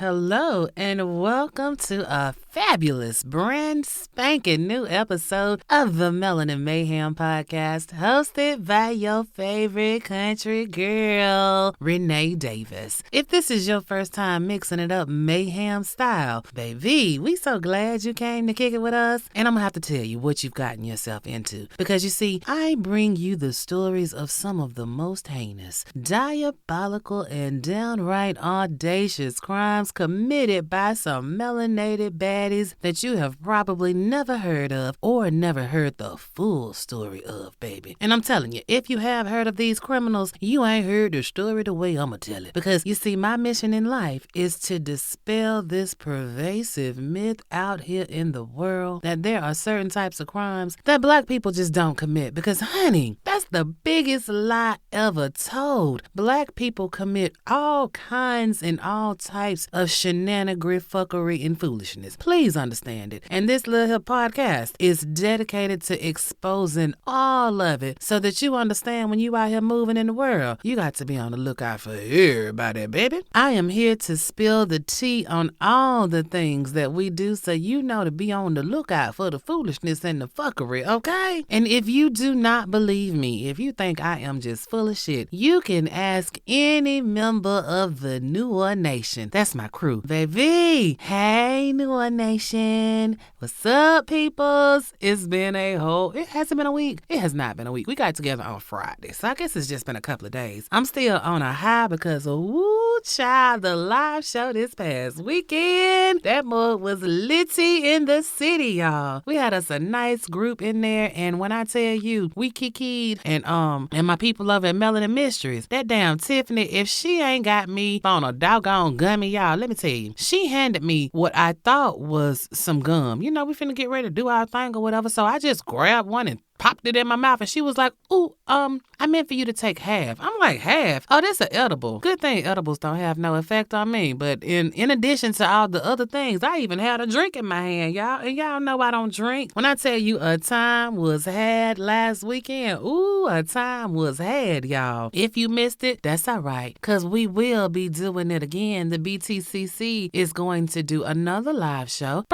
Hello and welcome to a fabulous, brand spanking new episode of the Melanin Mayhem podcast, hosted by your favorite country girl, Renee Davis. If this is your first time mixing it up mayhem style, baby, we so glad you came to kick it with us. And I'm gonna have to tell you what you've gotten yourself into, because you see, I bring you the stories of some of the most heinous, diabolical, and downright audacious crimes committed by some melanated baddies that you have probably never heard of or never heard the full story of, baby. And I'm telling you, if you have heard of these criminals, you ain't heard the story the way I'ma tell it. Because you see, my mission in life is to dispel this pervasive myth out here in the world that there are certain types of crimes that black people just don't commit. Because, honey, that's the biggest lie ever told. Black people commit all kinds and all types of shenanigans, fuckery, and foolishness. Please understand it. And this little here podcast is dedicated to exposing all of it so that you understand when you out here moving in the world, you got to be on the lookout for everybody, baby. I am here to spill the tea on all the things that we do so you know to be on the lookout for the foolishness and the fuckery, okay? And if you do not believe me, if you think I am just full of shit, you can ask any member of the Noir Nation. That's my crew, baby. Hey, Noir Nation. What's up, peoples? It hasn't been a week. It has not been a week. We got together on Friday, so I guess it's just been a couple of days. I'm still on a high because, woo, child, the live show this past weekend, that mug was litty in the city, y'all. We had us a nice group in there, and when I tell you, we kikied, and my people over at Melanin Mysteries, that damn Tiffany, if she ain't got me on a doggone gummy, y'all, let me tell you, she handed me what I thought was some gum. You know, we finna get ready to do our thing or whatever, so I just grabbed one and popped it in my mouth, and she was like, ooh, I meant for you to take half. I'm like, half? Oh, that's an edible. Good thing edibles don't have no effect on me, but in addition to all the other things, I even had a drink in my hand, y'all, and y'all know I don't drink. When I tell you a time was had last weekend, ooh, a time was had, y'all. If you missed it, that's all right, because we will be doing it again. The BTCC is going to do another live show.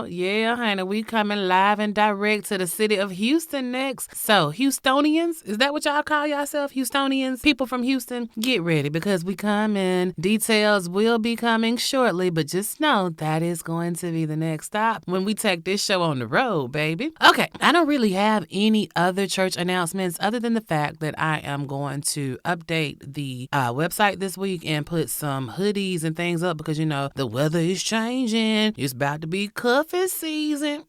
Yeah, honey, we coming live and direct to the city of Houston next. So, Houstonians, is that what y'all call yourself? Houstonians? People from Houston, get ready because we coming. Details will be coming shortly, but just know that is going to be the next stop when we take this show on the road, baby. Okay, I don't really have any other church announcements other than the fact that I am going to update the website this week and put some hoodies and things up because, you know, the weather is changing. It's about to be cuffing season.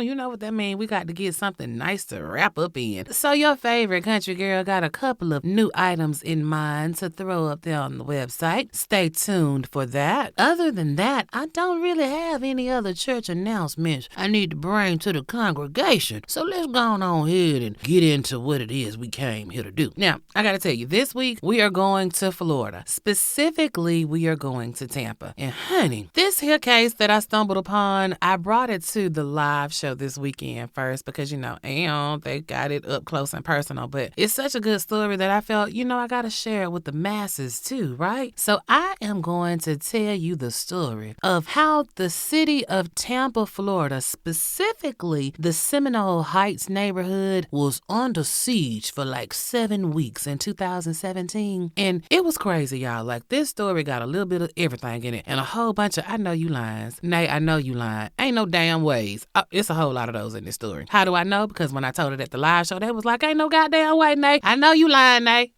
You know what that means. We got to get something nice to wrap up in. So your favorite country girl got a couple of new items in mind to throw up there on the website. Stay tuned for that. Other than that, I don't really have any other church announcements I need to bring to the congregation. So let's go on ahead and get into what it is we came here to do. Now, I got to tell you, this week we are going to Florida. Specifically, we are going to Tampa. And honey, this here case that I stumbled upon, I brought it to the live show this weekend first because, you know, they got it up close and personal, but it's such a good story that I felt, you know, I got to share it with the masses too, right? So I am going to tell you the story of how the city of Tampa, Florida, specifically the Seminole Heights neighborhood, was under siege for like 7 weeks in 2017. And it was crazy, y'all. Like, this story got a little bit of everything in it and a whole bunch of I know you lying. Nay, I know you lying. Ain't no damn ways. It's a whole lot of those in this story. How do I know? Because when I told it at the live show, they was like, ain't no goddamn way, Nay. I know you lying, Nay.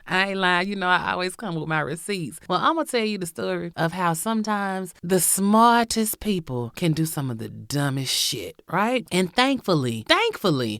I ain't lying. You know, I always come with my receipts. Well, I'm going to tell you the story of how sometimes the smartest people can do some of the dumbest shit, right? And thankfully,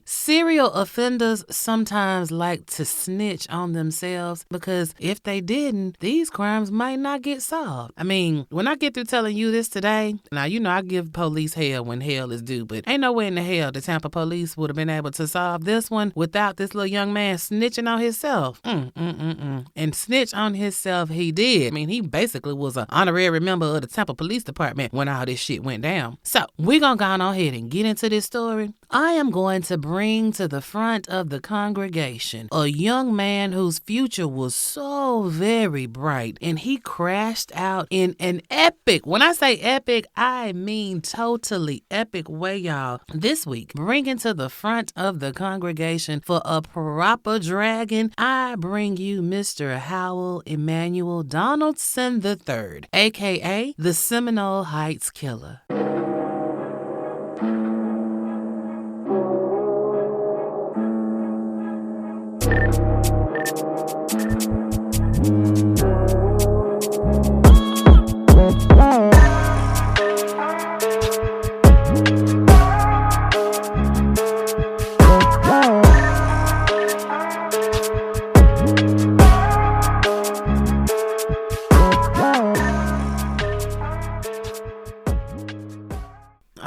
serial offenders sometimes like to snitch on themselves because if they didn't, these crimes might not get solved. I mean, when I get through telling you this today, now, you know, I give police hell when hell is due, but ain't no way in the hell the Tampa police would have been able to solve this one without this little young man snitching on himself. And snitch on himself he did. I mean, he basically was an honorary member of the Tampa Police Department when all this shit went down. So, we're gonna go on ahead and get into this story. I am going to bring to the front of the congregation a young man whose future was so very bright, and he crashed out in an epic, when I say epic, I mean totally epic way, y'all. This week, bringing to the front of the congregation for a proper dragon, I bring you Mr. Howell Emanuel Donaldson III, aka the Seminole Heights Killer.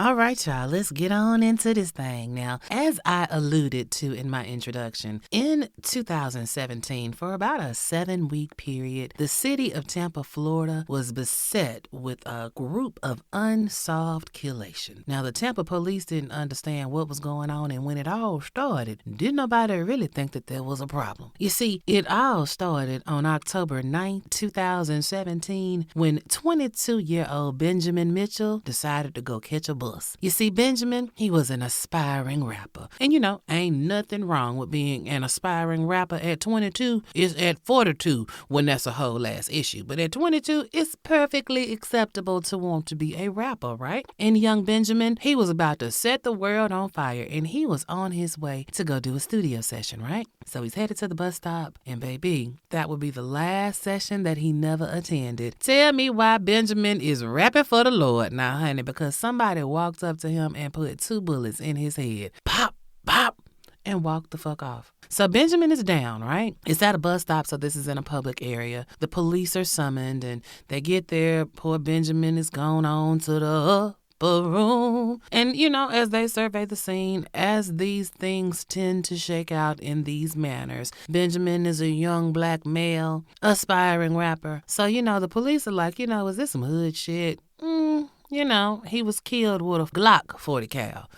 All right, y'all, let's get on into this thing. Now, as I alluded to in my introduction, in 2017, for about a 7-week period, the city of Tampa, Florida was beset with a group of unsolved killation. Now, the Tampa police didn't understand what was going on, and when it all started, didn't nobody really think that there was a problem. You see, it all started on October 9th, 2017, when 22-year-old Benjamin Mitchell decided to go catch a bus. You see, Benjamin, he was an aspiring rapper. And you know, ain't nothing wrong with being an aspiring rapper at 22. It's at 42 when that's a whole ass issue. But at 22, it's perfectly acceptable to want to be a rapper, right? And young Benjamin, he was about to set the world on fire, and he was on his way to go do a studio session, right? So he's headed to the bus stop, and baby, that would be the last session that he never attended. Tell me why Benjamin is rapping for the Lord now, honey, because somebody walked up to him and put 2 bullets in his head. Pop, pop, and walked the fuck off. So Benjamin is down, right? It's at a bus stop, so this is in a public area. The police are summoned, and they get there. Poor Benjamin is gone on to the room. And you know, as they survey the scene, as these things tend to shake out in these manners, Benjamin is a young black male, aspiring rapper. So, you know, the police are like, you know, is this some hood shit? You know, he was killed with a Glock 40 cal.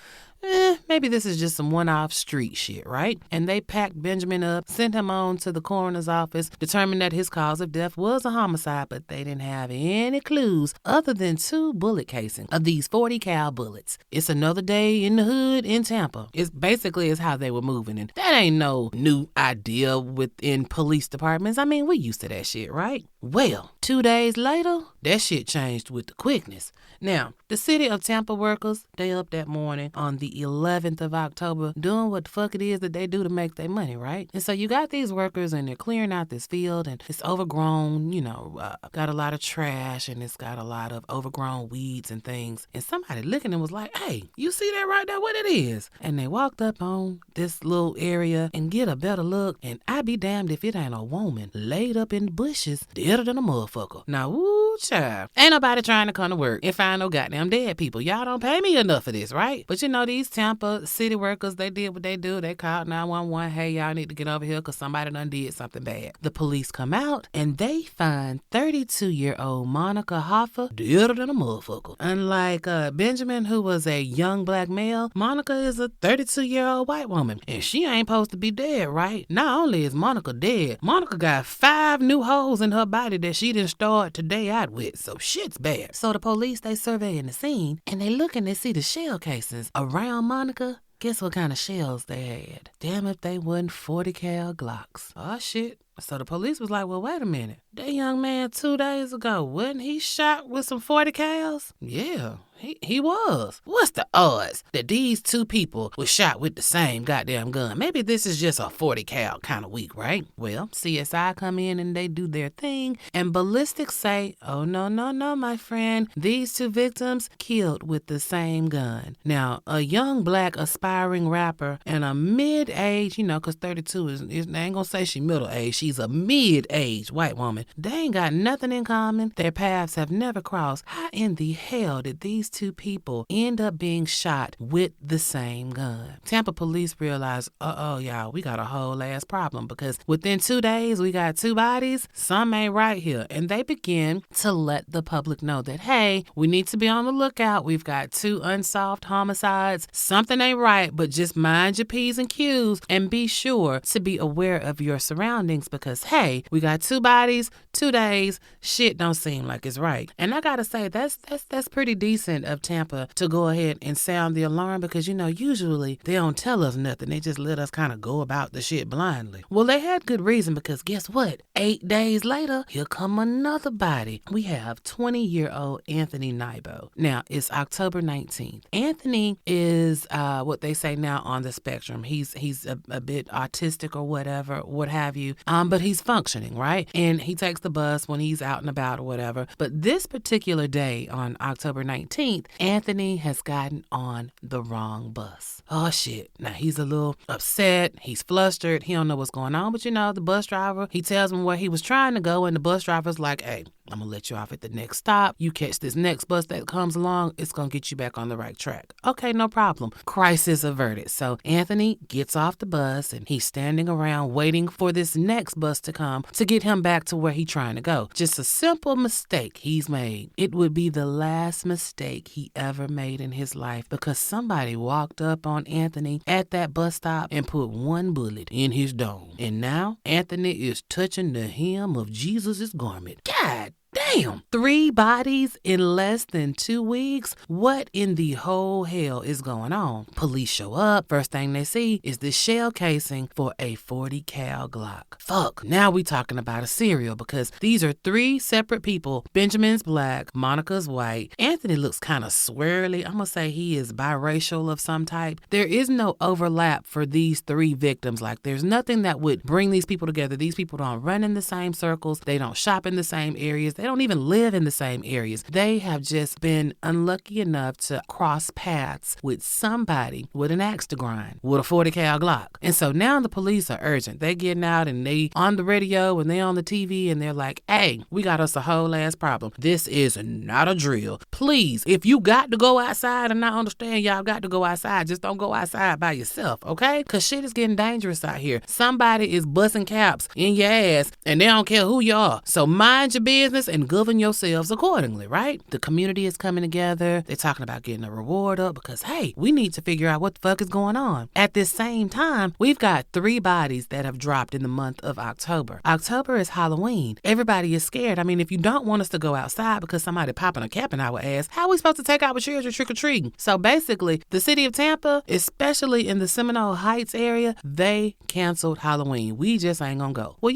Maybe this is just some one-off street shit, right? And they packed Benjamin up, sent him on to the coroner's office, determined that his cause of death was a homicide, but they didn't have any clues other than 2 bullet casings of these 40 cal bullets. It's another day in the hood in Tampa. It's basically is how they were moving, and that ain't no new idea within police departments. I mean, we used to that shit, right? Well, 2 days later, that shit changed with the quickness. Now, the city of Tampa workers, they up that morning on the 11th of October doing what the fuck it is that they do to make their money, right? And so you got these workers and they're clearing out this field, and it's overgrown, you know, got a lot of trash, and it's got a lot of overgrown weeds and things. And somebody looking and was like, hey, you see that right there? What it is? And they walked up on this little area and get a better look, and I be damned if it ain't a woman laid up in the bushes deader than a motherfucker. Now, woo, child. Ain't nobody trying to come to work and find no goddamn dead people. Y'all don't pay me enough for this, right? But you know, these Tampa city workers, they did what they do. They called 911. Hey, y'all need to get over here because somebody done did something bad. The police come out and they find 32-year-old Monica Hoffa deader than a motherfucker. Unlike Benjamin, who was a young black male, Monica is a 32-year-old white woman. And she ain't supposed to be dead, right? Not only is Monica dead, Monica got 5 new holes in her body that she didn't start today out with. So shit's bad. So the police, they surveying the scene and they look and they see the shell casings around Monica. Guess what kind of shells they had? Damn if they wasn't 40 cal Glocks. Oh shit. So the police was like, well, wait a minute. That young man 2 days ago, wasn't he shot with some 40 cals? Yeah, he was. What's the odds that these 2 people were shot with the same goddamn gun? Maybe this is just a 40 cal kind of week, right? Well, CSI come in and they do their thing, and ballistics say, oh, no, my friend. These 2 victims killed with the same gun. Now, a young black aspiring rapper and a mid-age, you know, because 32 is, I ain't gonna say she middle-aged, she's a mid-aged white woman. They ain't got nothing in common. Their paths have never crossed. How in the hell did these two people end up being shot with the same gun. Tampa police realize, y'all, we got a whole ass problem because within 2 days, we got 2 bodies. Something ain't right here. And they begin to let the public know that, hey, we need to be on the lookout. We've got 2 unsolved homicides. Something ain't right, but just mind your P's and Q's and be sure to be aware of your surroundings because, hey, we got 2 bodies, 2 days. Shit don't seem like it's right. And I gotta say, that's pretty decent of Tampa to go ahead and sound the alarm because, usually they don't tell us nothing. They just let us kind of go about the shit blindly. Well, they had good reason because guess what? 8 days later, here come another body. We have 20-year-old Anthony Nybo. Now, it's October 19th. Anthony is what they say now on the spectrum. He's a bit autistic or whatever, what have you, but he's functioning, right? And he takes the bus when he's out and about or whatever. But this particular day on October 19th, Anthony has gotten on the wrong bus. Oh, shit. Now, he's a little upset. He's flustered. He don't know what's going on. But, the bus driver, he tells him where he was trying to go. And the bus driver's like, hey, I'm going to let you off at the next stop. You catch this next bus that comes along. It's going to get you back on the right track. Okay, no problem. Crisis averted. So Anthony gets off the bus and he's standing around waiting for this next bus to come to get him back to where he's trying to go. Just a simple mistake he's made. It would be the last mistake he ever made in his life because somebody walked up on Anthony at that bus stop and put one bullet in his dome. And now Anthony is touching the hem of Jesus' garment. God damn. 3 bodies in less than 2 weeks? What in the whole hell is going on? Police show up. First thing they see is the shell casing for a 40 cal Glock. Fuck. Now we talking about a serial because these are 3 separate people. Benjamin's black, Monica's white. Anthony looks kind of swirly. I'm gonna say he is biracial of some type. There is no overlap for these 3 victims. Like there's nothing that would bring these people together. These people don't run in the same circles. They don't shop in the same areas. They don't even live in the same areas. They have just been unlucky enough to cross paths with somebody with an axe to grind, with a 40 cal Glock. And so now the police are urgent. They getting out and they on the radio and they on the TV and they're like, hey, we got us a whole ass problem. This is not a drill. Please, if you got to go outside, and I understand y'all got to go outside, just don't go outside by yourself, okay? Because shit is getting dangerous out here. Somebody is busting caps in your ass and they don't care who you are. So mind your business and govern yourselves accordingly, right? The community is coming together. They're talking about getting a reward up because, hey, we need to figure out what the fuck is going on. At this same time, we've got 3 bodies that have dropped in the month of October. October is Halloween. Everybody is scared. I mean, if you don't want us to go outside because somebody popping a cap in our ass, how are we supposed to take our children trick-or-treating? So basically, the city of Tampa, especially in the Seminole Heights area, they canceled Halloween. We just ain't gonna go. Well,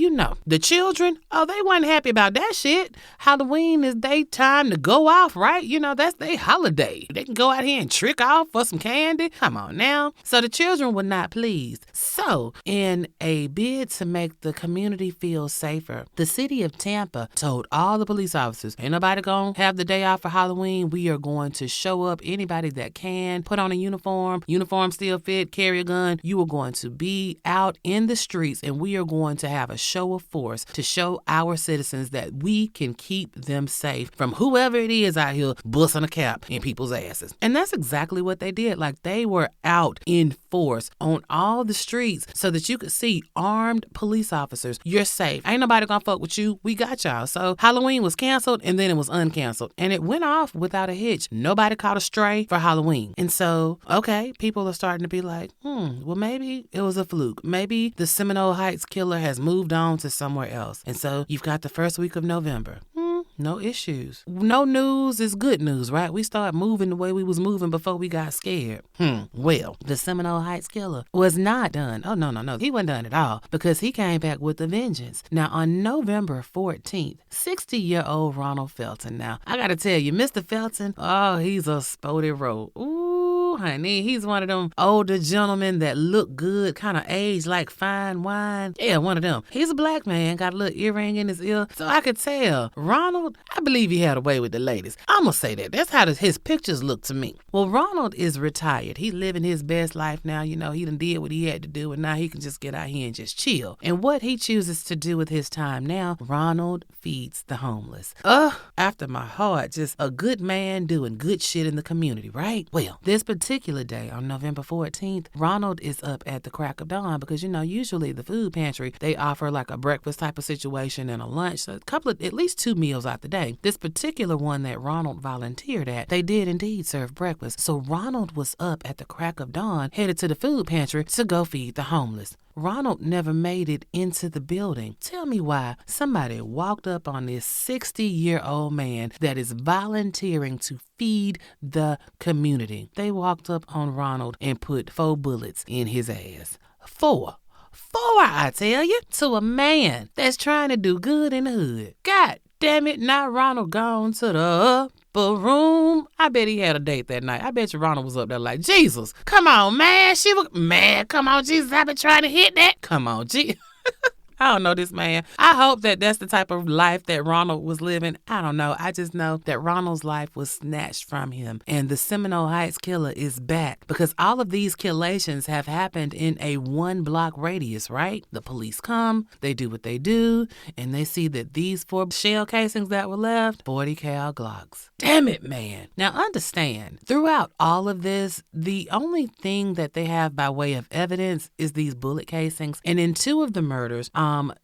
the children, they wasn't happy about that shit. Halloween is their time to go off, right? That's their holiday. They can go out here and trick off for some candy. Come on now. So the children were not pleased. So in a bid to make the community feel safer, the city of Tampa told all the police officers, ain't nobody gonna have the day off for Halloween. We are going to show up. Anybody that can, put on a uniform still fit, carry a gun. You are going to be out in the streets and we are going to have a show of force to show our citizens that we can keep them safe from whoever it is out here busting a cap in people's asses. And that's exactly what they did. Like they were out in force on all the streets so that you could see armed police officers. You're safe. Ain't nobody gonna fuck with you. We got y'all. So Halloween was canceled and then it was uncanceled. And it went off without a hitch. Nobody caught a stray for Halloween. And so, okay, people are starting to be like, well, maybe it was a fluke. Maybe the Seminole Heights killer has moved on to somewhere else. And so you've got the first week of November. No issues. No news is good news, right? We start moving the way we was moving before we got scared. Well, the Seminole Heights killer was not done. Oh, no. He wasn't done at all because he came back with a vengeance. Now, on November 14th, 60-year-old Ronald Felton. Now, I got to tell you, Mr. Felton, he's a sporty road. Ooh. Ooh, honey, he's one of them older gentlemen that look good, kind of aged like fine wine. Yeah, one of them. He's a black man, got a little earring in his ear, so I could tell. Ronald, I believe he had a way with the ladies. I'm gonna say that. That's how his pictures look to me. Well, Ronald is retired. He's living his best life now. You know, he done did what he had to do, and now he can just get out here and just chill. And what he chooses to do with his time now, Ronald feeds the homeless. After my heart, just a good man doing good shit in the community, right? Well, this particular day on November 14th, Ronald is up at the crack of dawn because, you know, usually the food pantry, they offer like a breakfast type of situation and a lunch, so at least 2 meals out the day. This particular one that Ronald volunteered at, they did indeed serve breakfast. So Ronald was up at the crack of dawn, headed to the food pantry to go feed the homeless. Ronald never made it into the building. Tell me why somebody walked up on this 60-year-old man that is volunteering to feed the community. They walked up on Ronald and put 4 bullets in his ass. 4, I tell you, to a man that's trying to do good in the hood. God damn it, now Ronald gone to the upper room. I bet he had a date that night. I bet you Ronald was up there like, Jesus, come on, man. Come on, Jesus, I've been trying to hit that. Come on, Jesus. I don't know this man. I hope that that's the type of life that Ronald was living. I don't know. I just know that Ronald's life was snatched from him. And the Seminole Heights killer is back because all of these killations have happened in a 1-block radius, right? The police come, they do what they do, and they see that these 4 shell casings that were left, 40 cal Glocks. Damn it, man. Now understand, throughout all of this, the only thing that they have by way of evidence is these bullet casings. And in 2 of the murders,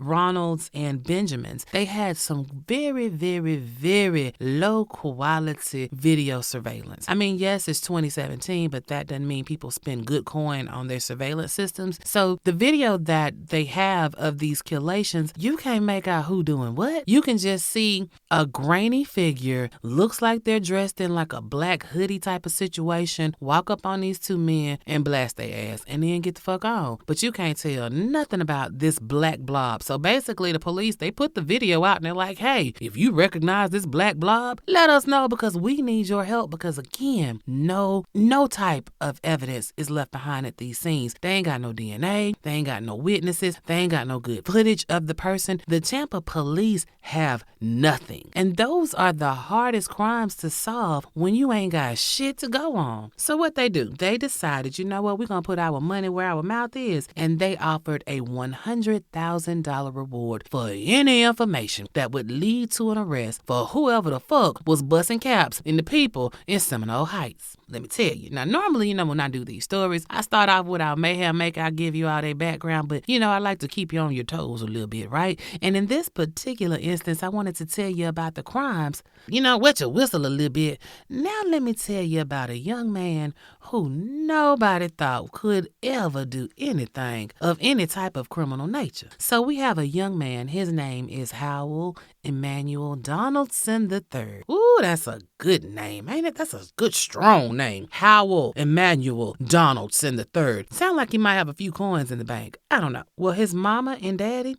Ronald's and Benjamin's, they had some very, very, very low quality video surveillance. I mean, yes, it's 2017, but that doesn't mean people spend good coin on their surveillance systems. So the video that they have of these killations, you can't make out who doing what. You can just see a grainy figure, looks like they're dressed in like a black hoodie type of situation, walk up on these 2 men and blast their ass and then get the fuck on. But you can't tell nothing about this black blob. So basically the police, they put the video out and they're like, hey, if you recognize this black blob, let us know because we need your help because again, no type of evidence is left behind at these scenes. They ain't got no DNA. They ain't got no witnesses. They ain't got no good footage of the person. The Tampa police have nothing. And those are the hardest crimes to solve when you ain't got shit to go on. So what they do, they decided, you know what, we're going to put our money where our mouth is. And they offered a $100,000 reward for any information that would lead to an arrest for whoever the fuck was busting caps in the people in Seminole Heights. Let me tell you. Now, normally, you know, when I do these stories, I start off with our mayhem maker. I give you all their background, but, you know, I like to keep you on your toes a little bit, right? And in this particular instance, I wanted to tell you about the crimes, you know, wet your whistle a little bit. Now, let me tell you about a young man who nobody thought could ever do anything of any type of criminal nature. So we have a young man. His name is Howell Emanuel Donaldson III. Ooh, that's a good name, ain't it? That's a good, strong name. Howell Emanuel Donaldson III. Sound like he might have a few coins in the bank. I don't know. Well, his mama and daddy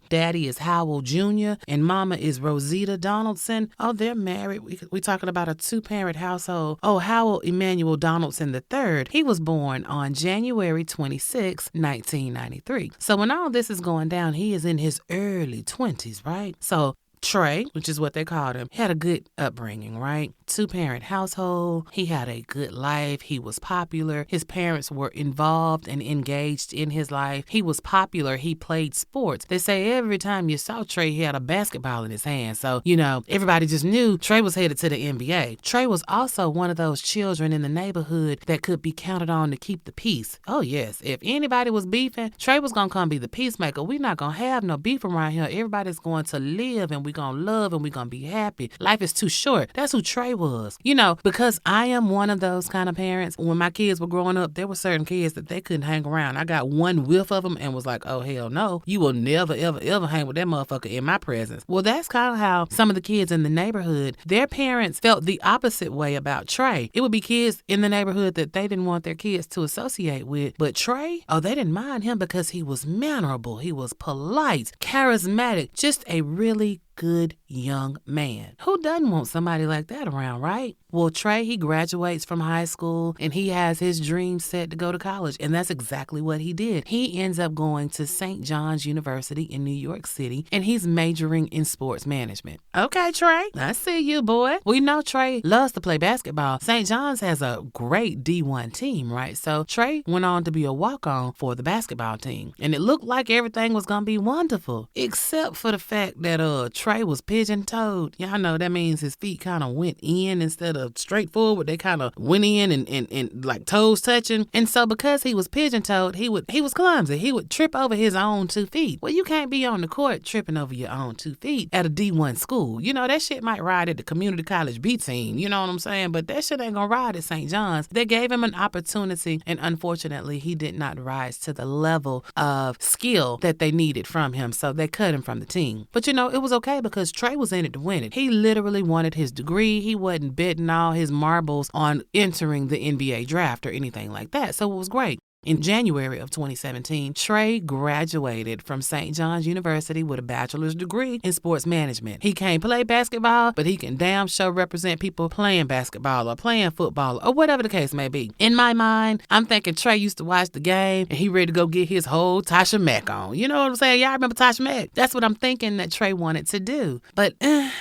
is Howell Jr. and mama is Rosita Donaldson. Oh, they're married. We talking about a 2-parent household. Oh, Howell Emanuel Donaldson III. He was born on January 26, 1993. So when all this is going down, he is in his early 20s, right? So Trey, which is what they called him, had a good upbringing, right? 2-parent household. He had a good life. He was popular. His parents were involved and engaged in his life. He was popular. He played sports. They say every time you saw Trey, he had a basketball in his hand. So, you know, everybody just knew Trey was headed to the NBA. Trey was also one of those children in the neighborhood that could be counted on to keep the peace. Oh, yes. If anybody was beefing, Trey was going to come be the peacemaker. We're not going to have no beef around here. Everybody's going to live and we're going to love and we're going to be happy. Life is too short. That's who Trey was. You know, because I am one of those kind of parents. When my kids were growing up, there were certain kids that they couldn't hang around. I got one whiff of them and was like, oh, hell no. You will never, ever, ever hang with that motherfucker in my presence. Well, that's kind of how some of the kids in the neighborhood, their parents felt the opposite way about Trey. It would be kids in the neighborhood that they didn't want their kids to associate with. But Trey, oh, they didn't mind him because he was mannerable. He was polite, charismatic, just a really good young man. Who doesn't want somebody like that around, right? Well, Trey, he graduates from high school and he has his dream set to go to college. And that's exactly what he did. He ends up going to St. John's University in New York City and he's majoring in sports management. Okay, Trey, I see you, boy. We know Trey loves to play basketball. St. John's has a great D1 team, right? So Trey went on to be a walk-on for the basketball team. And it looked like everything was going to be wonderful, except for the fact that Trey was pigeon-toed. Y'all know that means his feet kind of went in instead of straight forward. They kind of went in and like toes touching. And so because he was pigeon-toed, he was clumsy. He would trip over his own 2 feet. Well, you can't be on the court tripping over your own 2 feet at a D1 school. You know, that shit might ride at the community college B team. You know what I'm saying? But that shit ain't gonna ride at St. John's. They gave him an opportunity, and unfortunately, he did not rise to the level of skill that they needed from him. So they cut him from the team. But you know, it was okay because Trey was in it to win it. He literally wanted his degree. He wasn't betting all his marbles on entering the NBA draft or anything like that. So it was great. In January of 2017, Trey graduated from St. John's University with a bachelor's degree in sports management. He can't play basketball, but he can damn sure represent people playing basketball or playing football or whatever the case may be. In my mind, I'm thinking Trey used to watch the game and he ready to go get his whole Tasha Mack on. You know what I'm saying? Y'all remember Tasha Mack? That's what I'm thinking that Trey wanted to do. But,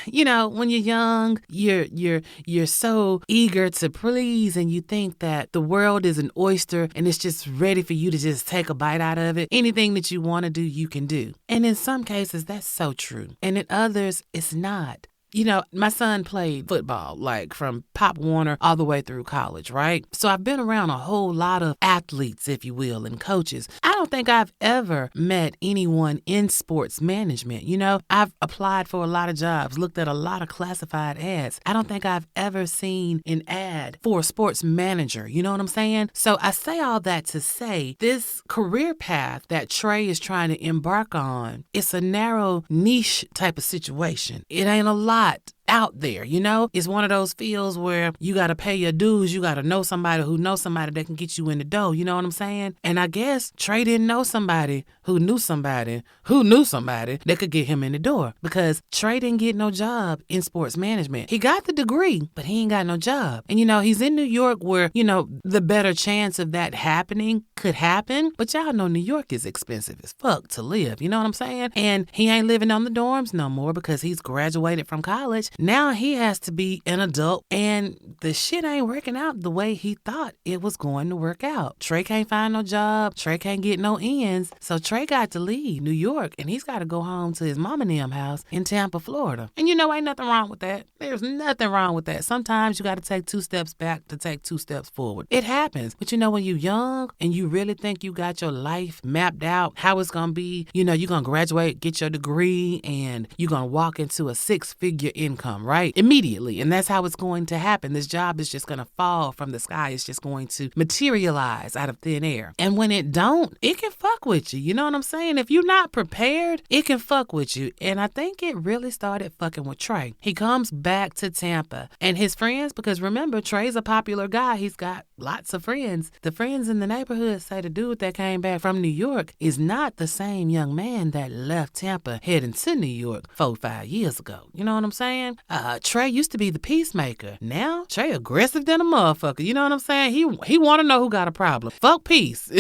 you know, when you're young, you're so eager to please and you think that the world is an oyster and it's just ready for you to just take a bite out of it. Anything that you want to do, you can do. And in some cases, that's so true. And in others, it's not. You know, my son played football, like from Pop Warner all the way through college, right? So I've been around a whole lot of athletes, if you will, and coaches. I don't think I've ever met anyone in sports management. You know, I've applied for a lot of jobs, looked at a lot of classified ads. I don't think I've ever seen an ad for a sports manager. You know what I'm saying? So I say all that to say this career path that Trey is trying to embark on, it's a narrow niche type of situation. It ain't a lot out there, you know? It's one of those fields where you got to pay your dues. You got to know somebody who knows somebody that can get you in the door. You know what I'm saying? And I guess Trey didn't know somebody who knew somebody that could get him in the door because Trey didn't get no job in sports management. He got the degree, but he ain't got no job. And, you know, he's in New York where, you know, the better chance of that happening could happen. But y'all know New York is expensive as fuck to live. You know what I'm saying? And he ain't living on the dorms no more because he's graduated from college. Now he has to be an adult and the shit ain't working out the way he thought it was going to work out. Trey can't find no job. Trey can't get no ends. So Trey got to leave New York and he's got to go home to his mama and them house in Tampa, Florida. And you know, ain't nothing wrong with that. There's nothing wrong with that. Sometimes you got to take 2 steps back to take 2 steps forward. It happens. But you know, when you're young and you really think you got your life mapped out, how it's going to be, you know, you're going to graduate, get your degree, and you're going to walk into a 6-figure income, right? Immediately. And that's how it's going to happen. This job is just going to fall from the sky. It's just going to materialize out of thin air. And when it don't, it can fuck with you. You know what I'm saying? If you're not prepared, it can fuck with you. And I think it really started fucking with Trey. He comes back to Tampa and his friends, because remember, Trey's a popular guy. He's got lots of friends. The friends in the neighborhood say the dude that came back from New York is not the same young man that left Tampa heading to New York 4-5 years ago. You know what I'm saying? Trey used to be the peacemaker. Now, Trey aggressive than a motherfucker. You know what I'm saying? He want to know who got a problem. Fuck peace.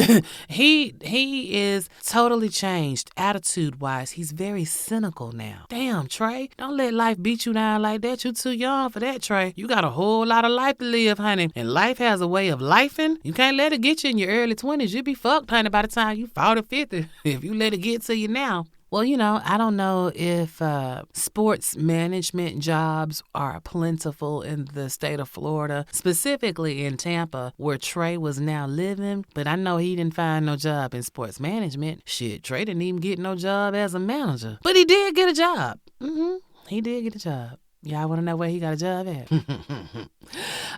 He is totally changed attitude-wise. He's very cynical now. Damn, Trey, don't let life beat you down like that. You too young for that, Trey. You got a whole lot of life to live, honey. And life has a way of lifing. You can't let it get you in your early 20s. You'll be fucked, honey, by the time you 40, 50. If you let it get to you now. Well, you know, I don't know if sports management jobs are plentiful in the state of Florida, specifically in Tampa, where Trey was now living. But I know he didn't find no job in sports management. Shit, Trey didn't even get no job as a manager. But he did get a job. He did get a job. Y'all want to know where he got a job at?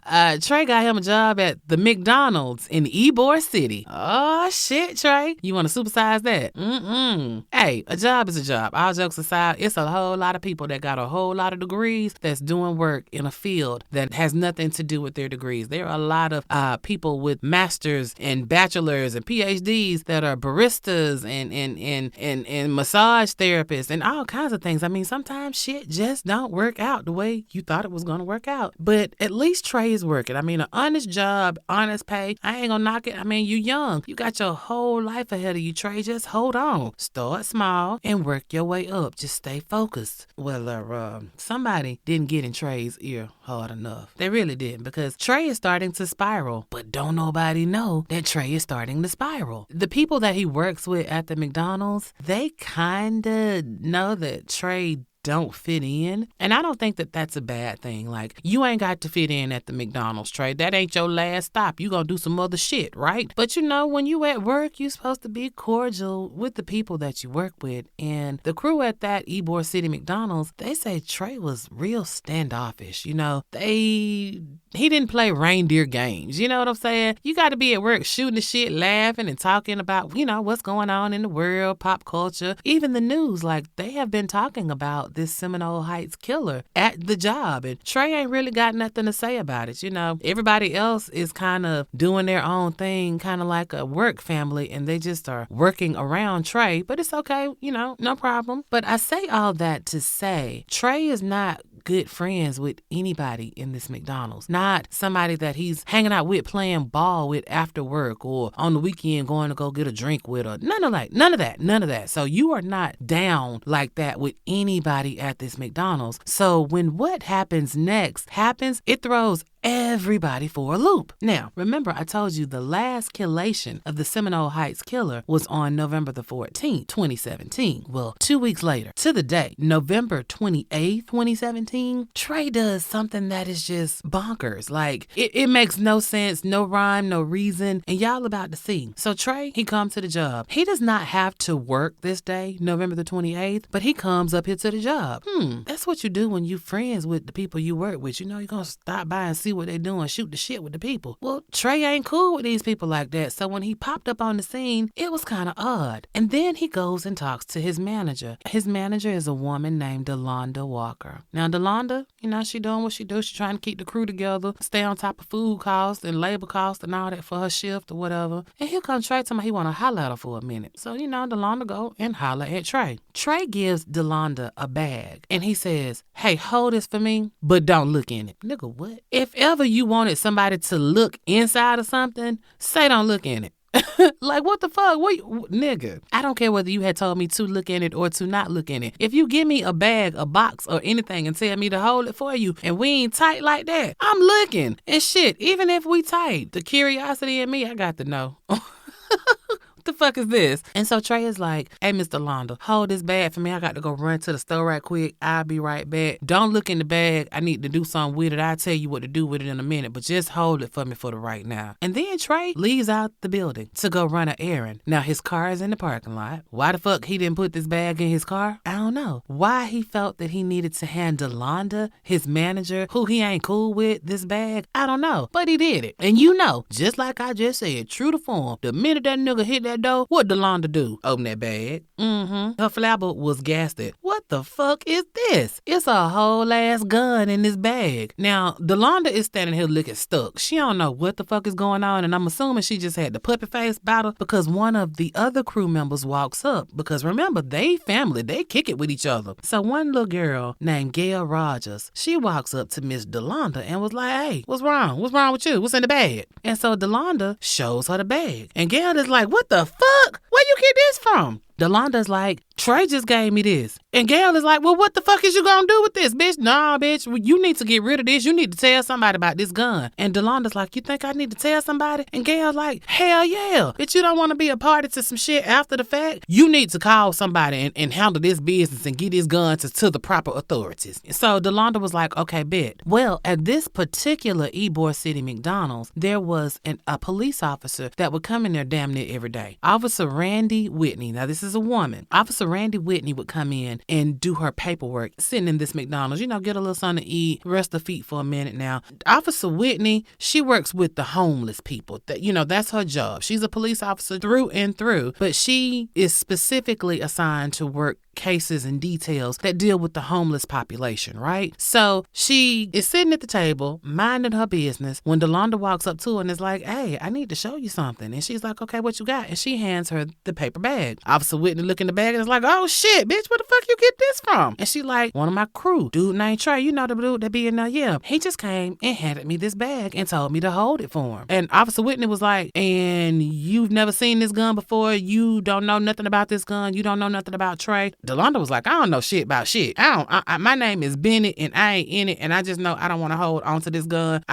Trey got him a job at the McDonald's in Ybor City. Oh, shit, Trey. You want to supersize that? Hey, a job is a job. All jokes aside, it's a whole lot of people that got a whole lot of degrees that's doing work in a field that has nothing to do with their degrees. There are a lot of people with masters and bachelors and PhDs that are baristas and massage therapists and all kinds of things. I mean, sometimes shit just don't work out the way you thought it was going to work out. But at least Trey is working. I mean, an honest job, honest pay. I ain't gonna knock it. I mean, you young. You got your whole life ahead of you, Trey. Just hold on. Start small and work your way up. Just stay focused. Well, somebody didn't get in Trey's ear hard enough. They really didn't, because Trey is starting to spiral. But don't nobody know that Trey is starting to spiral. The people that he works with at the McDonald's, they kind of know that Trey don't fit in. And I don't think that that's a bad thing. Like, you ain't got to fit in at the McDonald's, Trey. That ain't your last stop. You gonna do some other shit, right? But you know, when you at work, you supposed to be cordial with the people that you work with. And the crew at that Ybor City McDonald's, they say Trey was real standoffish. You know, he didn't play reindeer games. You know what I'm saying? You got to be at work shooting the shit, laughing and talking about, you know, what's going on in the world, pop culture, even the news. Like, they have been talking about this Seminole Heights killer at the job, and Trey ain't really got nothing to say about it. You know, everybody else is kind of doing their own thing, kind of like a work family, and they just are working around Trey. But it's okay, you know, no problem. But I say all that to say Trey is not good friends with anybody in this McDonald's. Not somebody that he's hanging out with, playing ball with after work, or on the weekend going to go get a drink with, or none of that. So you are not down like that with anybody at this McDonald's. So when what happens next happens, it throws everybody for a loop. Now, remember, I told you the last killation of the Seminole Heights killer was on November the 14th, 2017. Well, 2 weeks later, to the day, November 28th, 2017, Trey does something that is just bonkers. Like, it makes no sense, no rhyme, no reason, and y'all about to see. So Trey, he comes to the job. He does not have to work this day, November the 28th, but he comes up here to the job. That's what you do when you friends with the people you work with. You know, you're going to stop by and see what they doing, shoot the shit with the people. Well, Trey ain't cool with these people like that. So when he popped up on the scene, it was kind of odd. And then he goes and talks to his manager. His manager is a woman named Delonda Walker. Now, Delonda, you know, she doing what she do. She trying to keep the crew together, stay on top of food costs and labor costs and all that for her shift or whatever. And here comes Trey telling me he want to holler at her for a minute. So, you know, Delonda go and holler at Trey. Trey gives Delonda a bag and he says, "Hey, hold this for me, but don't look in it." Nigga, what? If ever you wanted somebody to look inside of something, say don't look in it. Like, what the fuck? Nigga, I don't care whether you had told me to look in it or to not look in it. If you give me a bag, a box, or anything and tell me to hold it for you and we ain't tight like that, I'm looking. And shit, even if we tight, the curiosity in me, I got to know. What the fuck is this? And so Trey is like, "Hey, Mr. Londa, hold this bag for me. I got to go run to the store right quick. I'll be right back. Don't look in the bag. I need to do something with it. I'll tell you what to do with it in a minute, but just hold it for me for the right now." And then Trey leaves out the building to go run an errand. Now, his car is in the parking lot. Why the fuck he didn't put this bag in his car? I don't know. Why he felt that he needed to hand Delonda, his manager, who he ain't cool with, this bag, I don't know. But he did it. And you know, just like I just said, true to form, the minute that nigga hit that door, what Delonda do? Open that bag. Her flabber was gassed at. What the fuck is this? It's a whole ass gun in this bag. Now, Delonda is standing here looking stuck. She don't know what the fuck is going on, and I'm assuming she just had the puppy face about her because one of the other crew members walks up. Because remember, they family, they kick it with each other. So one little girl named Gail Rogers, she walks up to Miss Delonda and was like, "Hey, what's wrong? What's wrong with you? What's in the bag?" And so Delonda shows her the bag. And Gail is like, "What the fuck? Where you get this from?" Delonda's like, "Trey just gave me this." And Gail is like, "Well, what the fuck is you gonna do with this, bitch?" "Nah, bitch, you need to get rid of this. You need to tell somebody about this gun." And Delonda's like, "You think I need to tell somebody?" And Gail's like, "Hell yeah. Bitch, you don't want to be a party to some shit after the fact? You need to call somebody and handle this business and get this gun to the proper authorities." So Delonda was like, "Okay, bet." Well, at this particular Ybor City McDonald's, there was a police officer that would come in there damn near every day. Officer Randy Whitney. Now, this is is a woman. Officer Randy Whitney would come in and do her paperwork, sitting in this McDonald's, get a little something to eat, rest her feet for a minute now. Officer Whitney, she works with the homeless people. That's her job. She's a police officer through and through, but she is specifically assigned to work cases and details that deal with the homeless population, right? So she is sitting at the table, minding her business, when DeLonda walks up to her and is like, hey, I need to show you something. And she's like, okay, what you got? And she hands her the paper bag. Officer Whitney look in the bag and is like, oh shit, bitch, where the fuck you get this from? And she like, one of my crew, dude named Trey, the dude that be in there, yeah. He just came and handed me this bag and told me to hold it for him. And Officer Whitney was like, and you've never seen this gun before? You don't know nothing about this gun? You don't know nothing about Trey? DeLonda was like, I don't know shit about shit. My name is Bennett and I ain't in it, and I just know I don't want to hold onto this gun.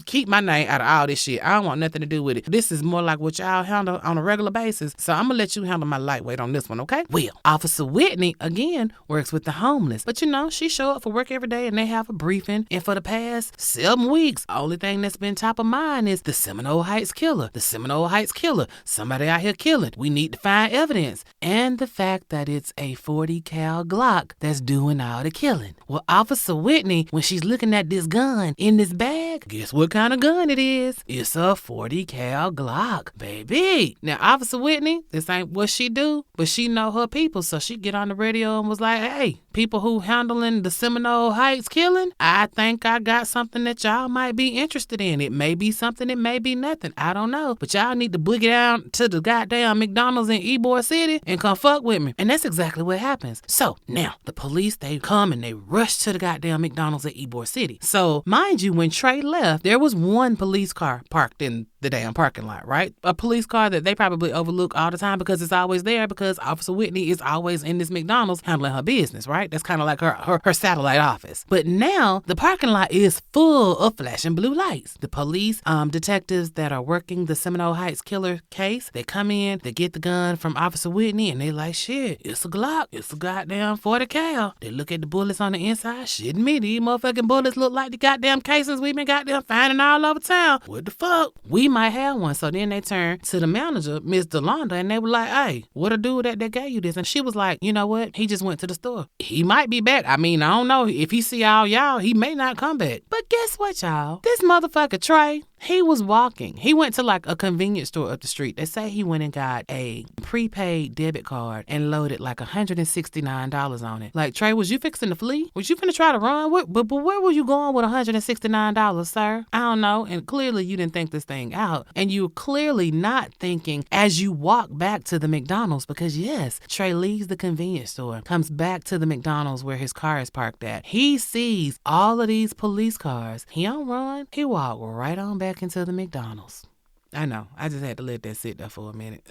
Keep my name out of all this shit. I don't want nothing to do with it. This is more like what y'all handle on a regular basis, so I'm gonna let you handle my lightweight on this one, okay? Well, Officer Whitney, again, works with the homeless, but she show up for work every day and they have a briefing, and for the past 7 weeks, only thing that's been top of mind is the Seminole Heights killer. The Seminole Heights killer. Somebody out here killing. We need to find evidence. And the fact that it's a 40 cal Glock that's doing all the killing. Well, Officer Whitney, when she's looking at this gun in this bag, guess what kind of gun it is? It's a 40 cal Glock, baby. Now, Officer Whitney, this ain't what she do, but she know her people, so she get on the radio and was like, hey, people who handling the Seminole Heights killing, I think I got something that y'all might be interested in. It may be something, it may be nothing. I don't know. But y'all need to boogie down to the goddamn McDonald's in Ybor City and come fuck with me. And that's exactly what happens. So now the police, they come and they rush to the goddamn McDonald's at Ybor City. So mind you, when Trey left, there was one police car parked in the damn parking lot, right? A police car that they probably overlook all the time because it's always there, because Officer Whitney is always in this McDonald's handling her business, right? That's kind of like her satellite office. But now the parking lot is full of flashing blue lights. The police detectives that are working the Seminole Heights killer case, they come in, they get the gun from Officer Whitney, and they like, shit, it's a Glock. It's a goddamn 40 cal. They look at the bullets on the inside. Shit me, these motherfucking bullets look like the goddamn casings we've been goddamn finding all over town. What the fuck? We might have one. So then they turn to the manager, Miss DeLonda, and they were like, hey, what a dude that gave you this? And she was like, you know what? He just went to the store. He might be back. I mean, I don't know. If he see all y'all, he may not come back. But guess what, y'all? This motherfucker Trey, he was walking. He went to like a convenience store up the street. They say he went and got a prepaid debit card and loaded like $169 on it. Like, Trey, was you fixing to flee? Was you finna try to run? But where were you going with $169, sir? I don't know. And clearly you didn't think this thing out. And you clearly not thinking as you walk back to the McDonald's, because yes, Trey leaves the convenience store, comes back to the McDonald's where his car is parked at. He sees all of these police cars. He don't run. He walk right on back into the McDonald's. I know. I just had to let that sit there for a minute.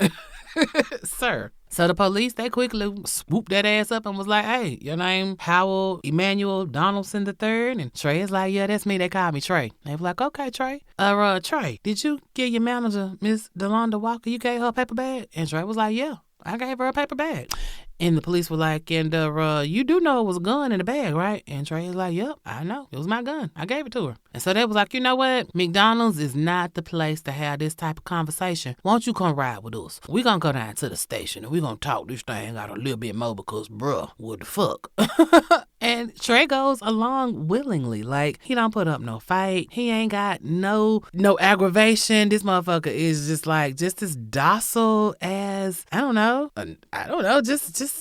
Sir. So the police, they quickly swooped that ass up and was like, hey, your name Howell Emanuel Donaldson III? And Trey is like, yeah, that's me. They call me Trey. They were like, okay, Trey. Trey, did you give your manager, Miss DeLonda Walker, you gave her a paper bag? And Trey was like, yeah, I gave her a paper bag. And the police were like, and you do know it was a gun in the bag, right? And Trey is like, yep, I know. It was my gun. I gave it to her. And so they was like, you know what? McDonald's is not the place to have this type of conversation. Why don't you come ride with us? We're going to go down to the station and we're going to talk this thing out a little bit more because, bruh, what the fuck? And Trey goes along willingly. Like, he don't put up no fight. He ain't got no aggravation. This motherfucker is just as docile as, I don't know,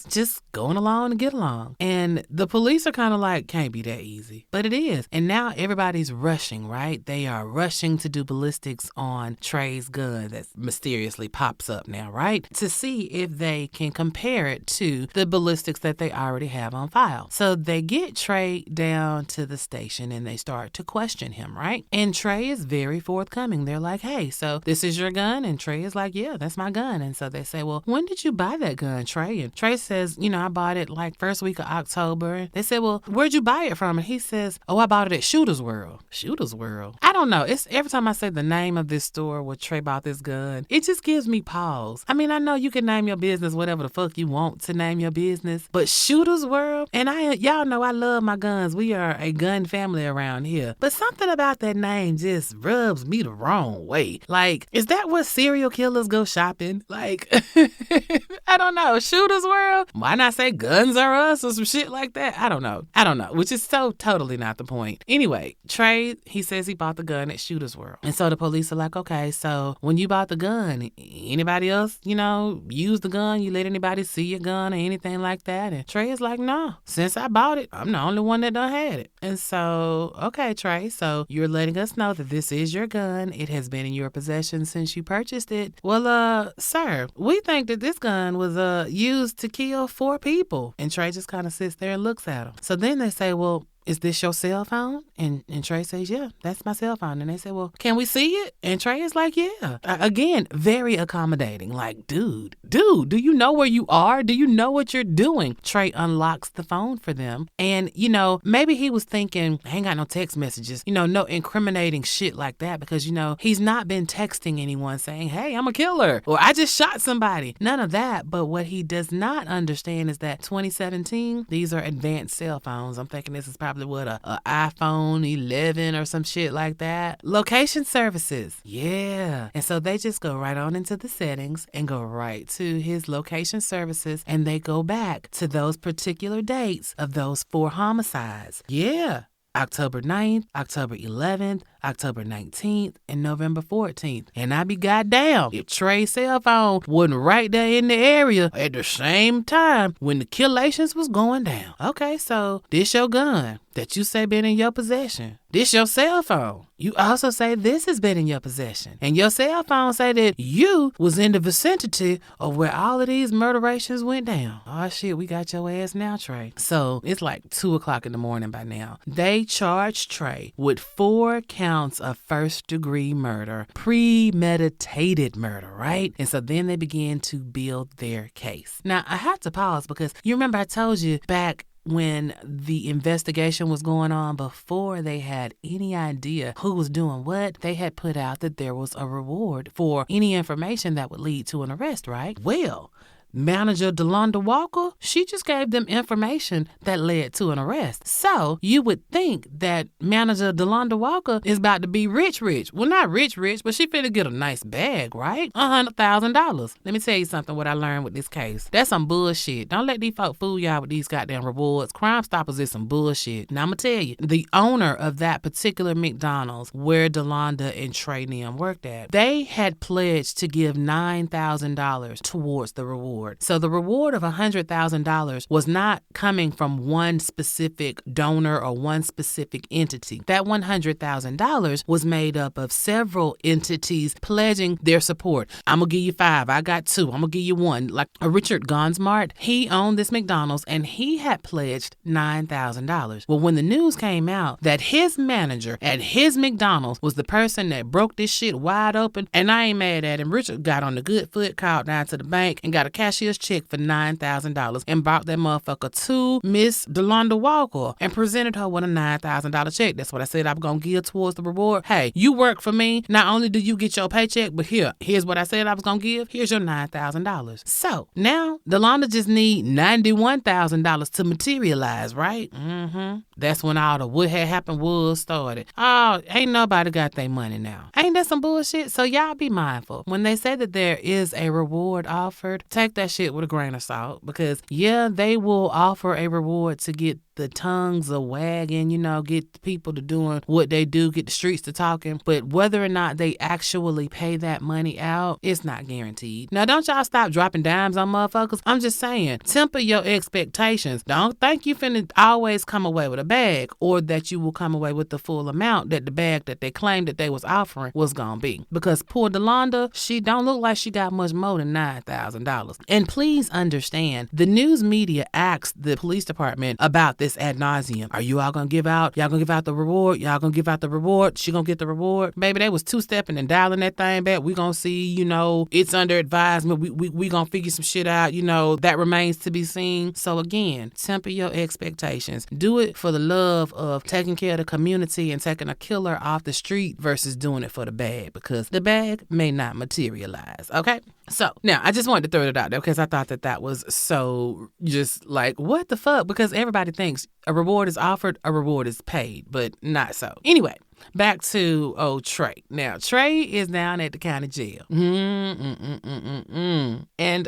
just going along to get along. And the police are kind of like, can't be that easy. But it is. And now everybody's rushing, right? They are rushing to do ballistics on Trey's gun that mysteriously pops up now, right? To see if they can compare it to the ballistics that they already have on file. So they get Trey down to the station and they start to question him, right? And Trey is very forthcoming. They're like, hey, so this is your gun? And Trey is like, yeah, that's my gun. And so they say, well, when did you buy that gun, Trey? And Trey says, I bought it like first week of October. They said, well, where'd you buy it from? And he says, oh, I bought it at Shooter's World. Shooter's World? I don't know. It's every time I say the name of this store where Trey bought this gun, it just gives me pause. I mean, I know you can name your business whatever the fuck you want to name your business, but Shooter's World, and y'all know I love my guns. We are a gun family around here. But something about that name just rubs me the wrong way. Like, is that what serial killers go shopping? Like, I don't know. Shooter's World? Why not say Guns Are Us or some shit like that? I don't know. Which is so totally not the point. Anyway, Trey, he says he bought the gun at Shooter's World. And so the police are like, okay, so when you bought the gun, anybody else, use the gun? You let anybody see your gun or anything like that? And Trey is like, no. Since I bought it, I'm the only one that done had it. And so, okay, Trey, so you're letting us know that this is your gun. It has been in your possession since you purchased it. Well, sir, we think that this gun was used to kill 4 people. And Trey just kind of sits there and looks at him. So then they say, well, is this your cell phone? And Trey says, yeah, that's my cell phone. And they say, well, can we see it? And Trey is like, yeah. Again, very accommodating. Like, dude, do you know where you are? Do you know what you're doing? Trey unlocks the phone for them. And, maybe he was thinking, I ain't got no text messages, no incriminating shit like that because, he's not been texting anyone saying, hey, I'm a killer or I just shot somebody. None of that. But what he does not understand is that 2017, these are advanced cell phones. I'm thinking this is probably what, a iPhone 11 or some shit like that. Location services. Yeah. And so they just go right on into the settings and go right to his location services and they go back to those particular dates of those 4 homicides. Yeah. October 9th, October 11th, October 19th, and November 14th. And I be goddamn if Trey's cell phone wasn't right there in the area at the same time when the killations was going down. Okay, so this your gun that you say been in your possession. This your cell phone. You also say this has been in your possession. And your cell phone say that you was in the vicinity of where all of these murderations went down. Oh shit, we got your ass now, Trey. So it's like 2:00 in the morning by now. They charged Trey with 4 counts of first-degree murder, premeditated murder, right? And so then they began to build their case. Now, I have to pause because you remember I told you back when the investigation was going on, before they had any idea who was doing what, they had put out that there was a reward for any information that would lead to an arrest, right? Well, Manager DeLonda Walker, she just gave them information that led to an arrest. So you would think that Manager DeLonda Walker is about to be rich. Well, not rich, but she finna get a nice bag, right? $100,000. Let me tell you something, what I learned with this case. That's some bullshit. Don't let these folk fool y'all with these goddamn rewards. Crime Stoppers is some bullshit. Now, I'm gonna tell you, the owner of that particular McDonald's where DeLonda and Trey Nim worked at, they had pledged to give $9,000 towards the reward. So the reward of $100,000 was not coming from one specific donor or one specific entity. That $100,000 was made up of several entities pledging their support. I'm going to give you 5. I got 2. I'm going to give you 1. Like Richard Gonsmart, he owned this McDonald's and he had pledged $9,000. Well, when the news came out that his manager at his McDonald's was the person that broke this shit wide open, and I ain't mad at him, Richard got on the good foot, called down to the bank and got a cashier's check for $9,000 and brought that motherfucker to Miss DeLonda Walker and presented her with a $9,000 check. That's what I said I'm going to give towards the reward. Hey, you work for me. Not only do you get your paycheck, but here's what I said I was going to give. Here's your $9,000. So now DeLonda just need $91,000 to materialize, right? That's when all the what had happened was started. Oh, ain't nobody got their money now. Ain't that some bullshit? So y'all be mindful. When they say that there is a reward offered, take that shit with a grain of salt because, yeah, they will offer a reward to get the tongues a wagging, get the people to doing what they do, get the streets to talking. But whether or not they actually pay that money out, it's not guaranteed. Now, don't y'all stop dropping dimes on motherfuckers. I'm just saying, temper your expectations. Don't think you finna always come away with a bag or that you will come away with the full amount that the bag that they claimed that they was offering was gonna be. Because poor DeLonda, she don't look like she got much more than $9,000. And please understand, the news media asked the police department about this this ad nauseum. Are you all gonna give out? Y'all gonna give out the reward? Y'all gonna give out the reward? She gonna get the reward? Baby, they was two-stepping and dialing that thing back. We gonna see, it's under advisement. We gonna figure some shit out, that remains to be seen. So again, temper your expectations. Do it for the love of taking care of the community and taking a killer off the street versus doing it for the bag, because the bag may not materialize, okay? So now I just wanted to throw it out there because I thought that was so just like, what the fuck? Because everybody thinks a reward is offered, a reward is paid, but not so. Anyway, back to old Trey. Now, Trey is down at the county jail. And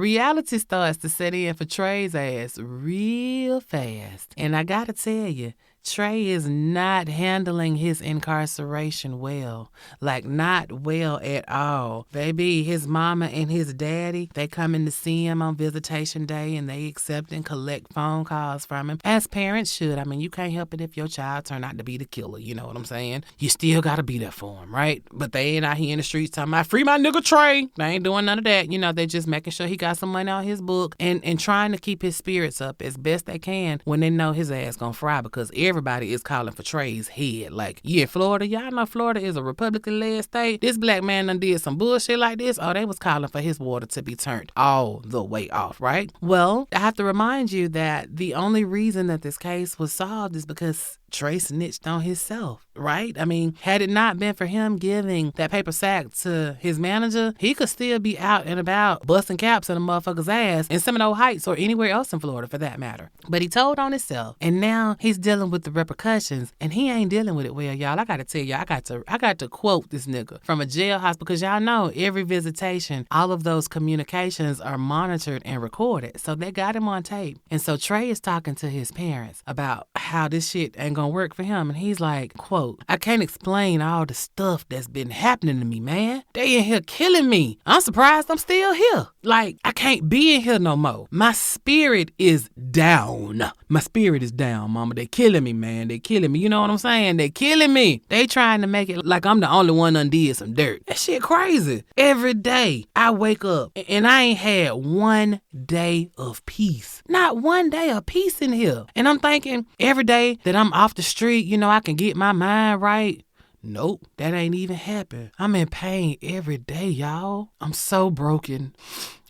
reality starts to set in for Trey's ass real fast. And I gotta tell you, Trey is not handling his incarceration well. Like, not well at all. Baby, his mama and his daddy, they come in to see him on visitation day and they accept and collect phone calls from him, as parents should. I mean, you can't help it if your child turned out to be the killer, you know what I'm saying? You still gotta be there for him, right? But they ain't out here in the streets talking about, free my nigga Trey. They ain't doing none of that. They just making sure he got some money on his book and trying to keep his spirits up as best they can when they know his ass gonna fry, because everybody is calling for Trey's head. Like, in Florida, y'all know Florida is a Republican-led state. This black man done did some bullshit like this. Oh, they was calling for his water to be turned all the way off, right? Well, I have to remind you that the only reason that this case was solved is because Trey snitched on himself, right? I mean, had it not been for him giving that paper sack to his manager, he could still be out and about busting caps in a motherfucker's ass in Seminole Heights or anywhere else in Florida for that matter. But he told on himself, and now he's dealing with the repercussions, and he ain't dealing with it well, y'all. I gotta tell y'all, I got to quote this nigga from a jailhouse, because y'all know every visitation, all of those communications are monitored and recorded. So they got him on tape. And so Trey is talking to his parents about how this shit ain't gonna work for him, and he's like, quote, I can't explain all the stuff that's been happening to me, man. They in here killing me. I'm surprised I'm still here. Like, I can't be in here no more. My spirit is down. My spirit is down, mama. They killing me, man. They killing me. You know what I'm saying? They killing me. They trying to make it like I'm the only one undid some dirt. That shit crazy. Every day I wake up and I ain't had one day of peace. Not one day of peace in here. And I'm thinking every day that I'm off the street, I can get my mind right. Nope, that ain't even happened. I'm in pain every day, y'all. I'm so broken.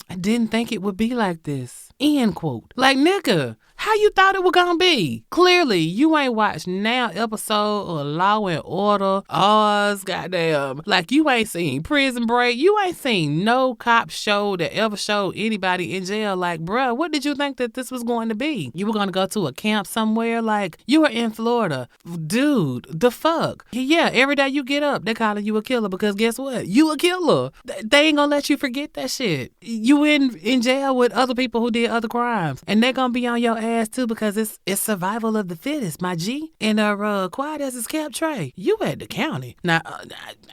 I didn't think it would be like this. End quote. Like, nigga, how you thought it was gonna be? Clearly, you ain't watched now episode of Law and Order, Oz, goddamn. Like, you ain't seen Prison Break. You ain't seen no cop show that ever showed anybody in jail. Like, bruh, what did you think that this was going to be? You were gonna go to a camp somewhere? Like, you were in Florida. Dude, the fuck? Yeah, every day you get up, they calling you a killer, because guess what? You a killer. They ain't gonna let you forget that shit. You in jail with other people who did other crimes, and they gonna be on your ass too, because it's survival of the fittest, my G. And quiet as it's kept, Trey, you at the county. Now,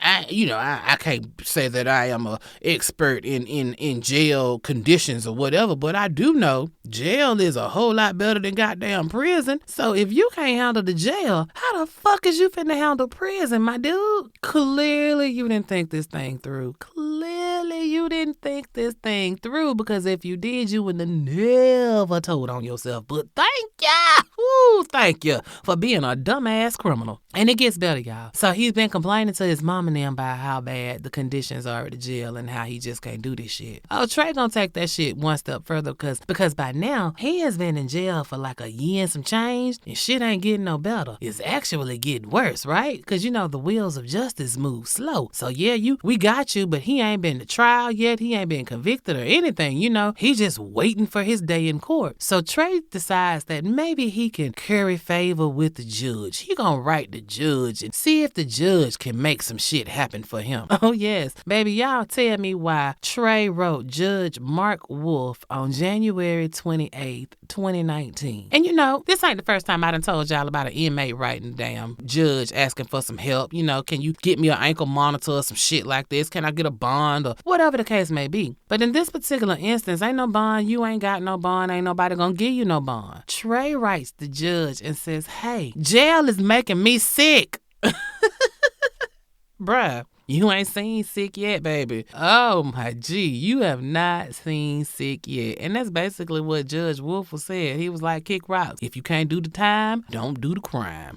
I can't say that I am a expert in jail conditions or whatever, but I do know jail is a whole lot better than goddamn prison. So if you can't handle the jail, how the fuck is you finna handle prison, my dude? Clearly you didn't think this thing through. Clearly you didn't think this thing through, because if you did, you would have never told on yourself. But thank you for being a dumbass criminal. And it gets better, y'all. So he's been complaining to his mom and them about how bad the conditions are at the jail and how he just can't do this shit. Oh, Trey gonna take that shit one step further, because by now he has been in jail for like a year and some change, and shit ain't getting no better. It's actually getting worse, right? Because the wheels of justice move slow. So yeah, we got you, but he ain't been to trial yet. He ain't been convicted or anything. He's just waiting for his day in court. So Trey decides that maybe he can curry favor with the judge. He gonna write the judge and see if the judge can make some shit happen for him. Oh yes, baby, y'all tell me why Trey wrote Judge Mark Wolf on January 28th, 2019. And this ain't the first time I done told y'all about an inmate writing damn judge asking for some help. Can you get me an ankle monitor or some shit like this? Can I get a bond or whatever the case may be? But in this particular instance, ain't no bond. You ain't got no bond. Ain't nobody gonna give you no bond. Trey writes the judge and says, hey, jail is making me sick. Bruh, You ain't seen sick yet, baby. Oh my G, you have not seen sick yet. And that's basically what Judge Wolf said. He was like, kick rocks. If you can't do the time, don't do the crime.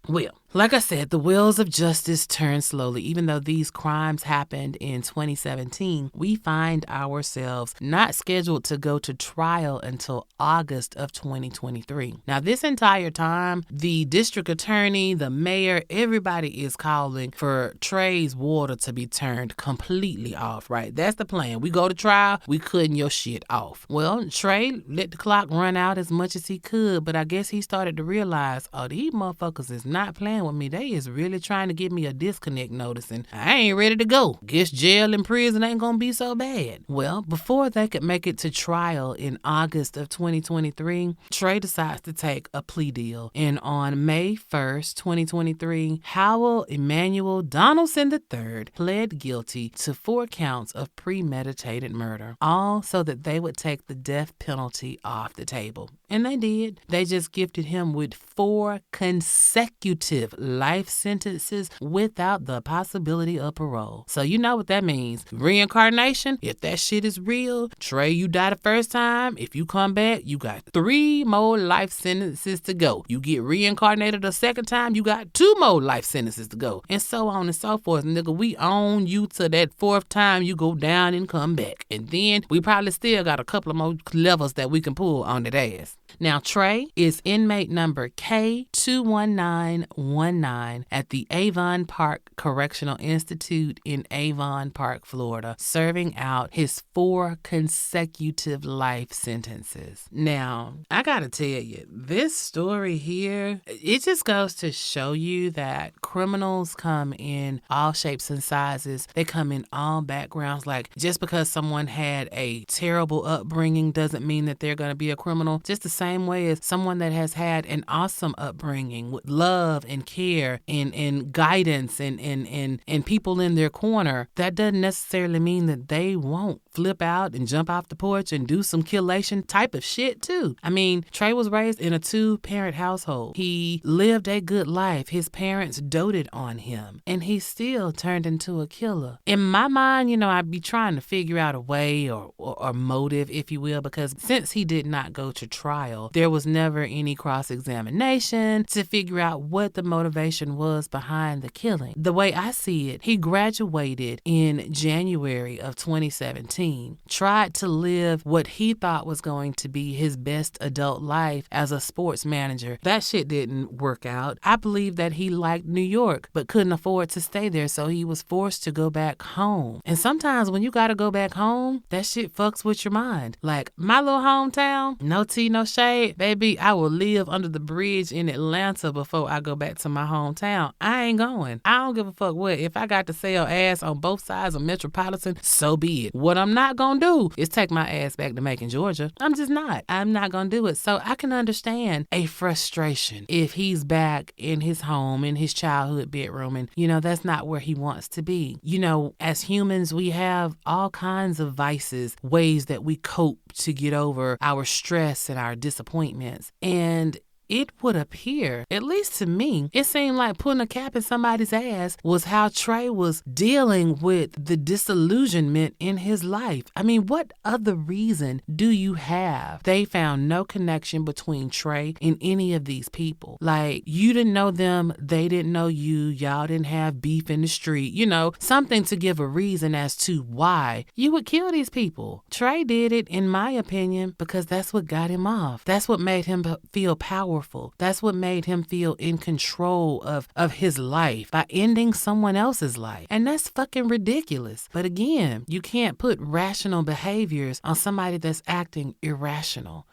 Well, like I said, the wheels of justice turn slowly. Even though these crimes happened in 2017, we find ourselves not scheduled to go to trial until August of 2023. Now, this entire time, the district attorney, the mayor, everybody is calling for Trey's water to be turned completely off, right? That's the plan. We go to trial, we cutting your shit off. Well, Trey let the clock run out as much as he could, but I guess he started to realize, oh, these motherfuckers is not playing with me. They is really trying to give me a disconnect notice, and I ain't ready to go. Guess jail and prison ain't gonna be so bad. Well, before they could make it to trial in August of 2023, Trey decides to take a plea deal. And on May 1st, 2023, Howell Emanuel Donaldson III pled guilty to 4 counts of premeditated murder, all so that they would take the death penalty off the table. And they did. They just gifted him with 4 consecutive life sentences without the possibility of parole. So you know what that means. Reincarnation, if that shit is real, Trey, you die the first time. If you come back, you got 3 more life sentences to go. You get reincarnated a second time, you got 2 more life sentences to go. And so on and so forth. Nigga, we own you to that 4th time you go down and come back. And then we probably still got a couple of more levels that we can pull on that ass. Now, Trey is inmate number K21919 at the Avon Park Correctional Institute in Avon Park, Florida, serving out his 4 consecutive life sentences. Now, I gotta tell you, this story here, it just goes to show you that criminals come in all shapes and sizes. They come in all backgrounds. Like, just because someone had a terrible upbringing doesn't mean that they're gonna be a criminal. Just the same way as someone that has had an awesome upbringing with love and care and guidance and people in their corner, that doesn't necessarily mean that they won't flip out and jump off the porch and do some killation type of shit too. I mean, Trey was raised in a 2-parent household. He lived a good life. His parents doted on him, and he still turned into a killer. In my mind, I'd be trying to figure out a way or motive, if you will, because since he did not go to trial, there was never any cross-examination to figure out what the motivation was behind the killing. The way I see it, he graduated in January of 2017, tried to live what he thought was going to be his best adult life as a sports manager. That shit didn't work out. I believe that he liked New York, but couldn't afford to stay there, so he was forced to go back home. And sometimes when you gotta go back home, that shit fucks with your mind. Like, my little hometown, no tea, no shade, baby, I will live under the bridge in Atlanta before I go back to my hometown. I ain't going. I don't give a fuck what. If I got to sell ass on both sides of Metropolitan, so be it. What I'm not gonna do is take my ass back to Macon, Georgia. I'm just not. I'm not gonna do it. So I can understand a frustration if he's back in his home, in his childhood bedroom, and, that's not where he wants to be. As humans, we have all kinds of vices, ways that we cope to get over our stress and our disappointments. And it would appear, at least to me, it seemed like putting a cap in somebody's ass was how Trey was dealing with the disillusionment in his life. I mean, what other reason do you have? They found no connection between Trey and any of these people. Like, you didn't know them, they didn't know you, y'all didn't have beef in the street, something to give a reason as to why you would kill these people. Trey did it, in my opinion, because that's what got him off. That's what made him feel powerful. That's what made him feel in control of his life by ending someone else's life. And that's fucking ridiculous. But again, you can't put rational behaviors on somebody that's acting irrational.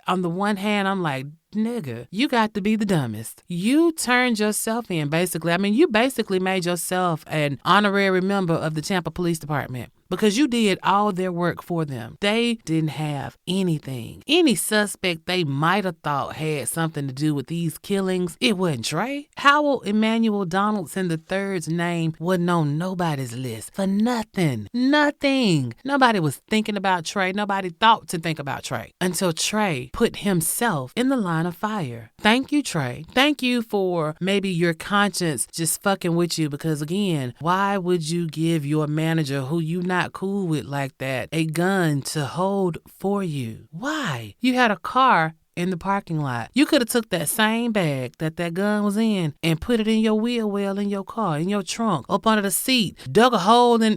On the one hand, I'm like, nigga, you got to be the dumbest. You turned yourself in, basically. I mean, you basically made yourself an honorary member of the Tampa Police Department because you did all their work for them. They didn't have anything. Any suspect they might have thought had something to do with these killings, it wasn't Trey. Howell Emanuel Donaldson III's name wasn't on nobody's list for nothing. Nothing. Nobody was thinking about Trey. Nobody thought to think about Trey until Trey put himself in the line line of fire. Thank you, Trey. Thank you for maybe your conscience just fucking with you, because again, why would you give your manager who you not cool with like that a gun to hold for you? Why? You had a car in the parking lot. You could have took that same bag that gun was in and put it in your wheel well in your car, in your trunk, up under the seat, dug a hole in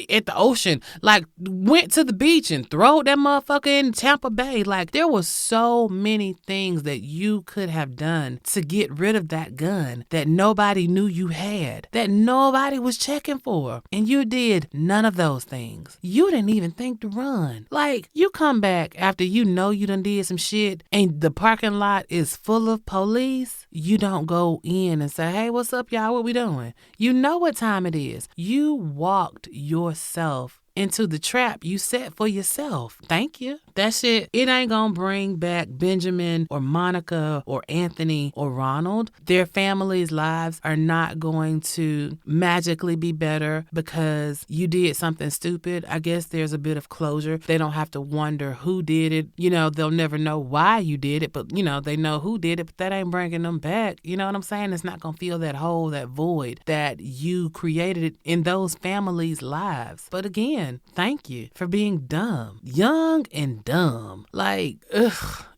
at the ocean, like went to the beach and throwed that motherfucker in Tampa Bay. Like, there was so many things that you could have done to get rid of that gun that nobody knew you had, that nobody was checking for. And you did none of those things. You didn't even think to run. Like, you come back after you know you done did some shit and the parking lot is full of police. You don't go in and say, hey, what's up, y'all? What we doing? You know what time it is. You walked yourself into the trap you set for yourself. Thank you. That shit, it ain't gonna bring back Benjamin or Monica or Anthony or Ronald. Their families' lives are not going to magically be better because you did something stupid. I guess there's a bit of closure. They don't have to wonder who did it. You know, they'll never know why you did it, but you know, they know who did it, but that ain't bringing them back. You know what I'm saying? It's not gonna fill that hole, that void that you created in those families' lives. But again, thank you for being dumb, young and dumb. Like,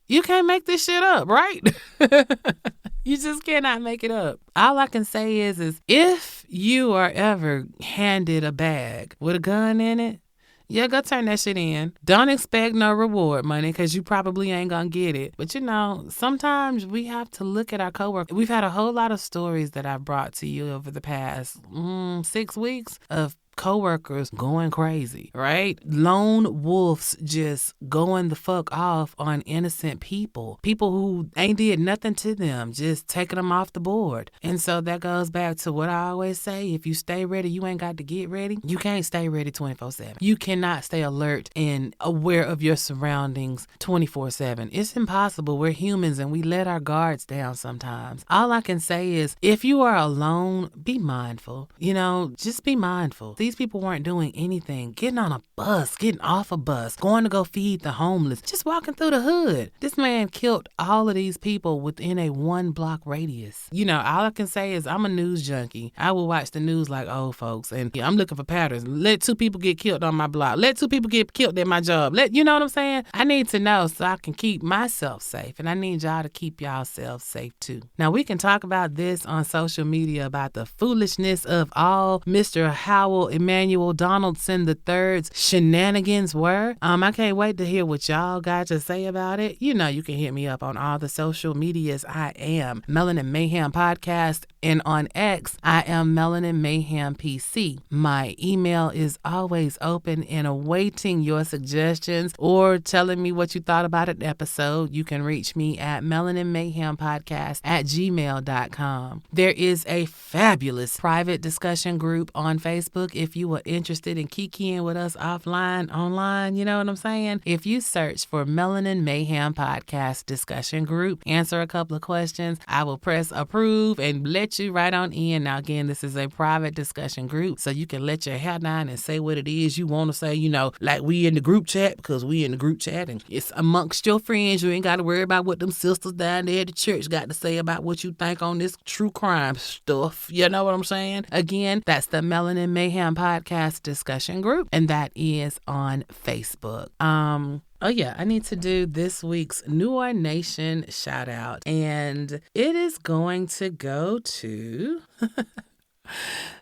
you can't make this shit up, right? You just cannot make it up. All I can say is if you are ever handed a bag with a gun in it, yeah, go turn that shit in. Don't expect no reward money because you probably ain't gonna get it. But you know, sometimes we have to look at our coworkers. We've had a whole lot of stories that I've brought to you over the past 6 weeks of coworkers going crazy, right? Lone wolves just going the fuck off on innocent people who ain't did nothing to them, just taking them off the board. And so that goes back to what I always say: if you stay ready, you ain't got to get ready. You can't stay ready 24/7. You cannot stay alert and aware of your surroundings 24/7. It's impossible. We're humans and we let our guards down sometimes. All I can say is, if you are alone, be mindful. You know, just be mindful. These people weren't doing anything, getting on a bus, getting off a bus, going to go feed the homeless, just walking through the hood. This man killed all of these people within a 1-block radius. You know, all I can say is I'm a news junkie. I will watch the news like old folks, and I'm looking for patterns. Let 2 people get killed on my block. Let 2 people get killed at my job. You know what I'm saying? I need to know so I can keep myself safe, and I need y'all to keep y'allselves safe too. Now, we can talk about this on social media about the foolishness of all Mr. Howell Emanuel Donaldson III's shenanigans were. I can't wait to hear what y'all got to say about it. You know, you can hit me up on all the social medias. I am Melanin Mayhem Podcast, and on X, I am Melanin Mayhem PC. My email is always open and awaiting your suggestions or telling me what you thought about an episode. You can reach me at melaninmayhempodcast@gmail.com. There is a fabulous private discussion group on Facebook if you are interested in kikiing with us online, you know what I'm saying? If you search for Melanin Mayhem Podcast Discussion Group, answer a couple of questions, I will press approve and let you right on in. Now, again, this is a private discussion group, so you can let your hair down and say what it is you want to say, you know, like we in the group chat, because we in the group chat and it's amongst your friends. You ain't got to worry about what them sisters down there at the church got to say about what you think on this true crime stuff. You know what I'm saying? Again, that's the Melanin Mayhem Podcast Discussion Group, and that is on Facebook. Oh yeah, I need to do this week's Noir Nation shout out, and it is going to go to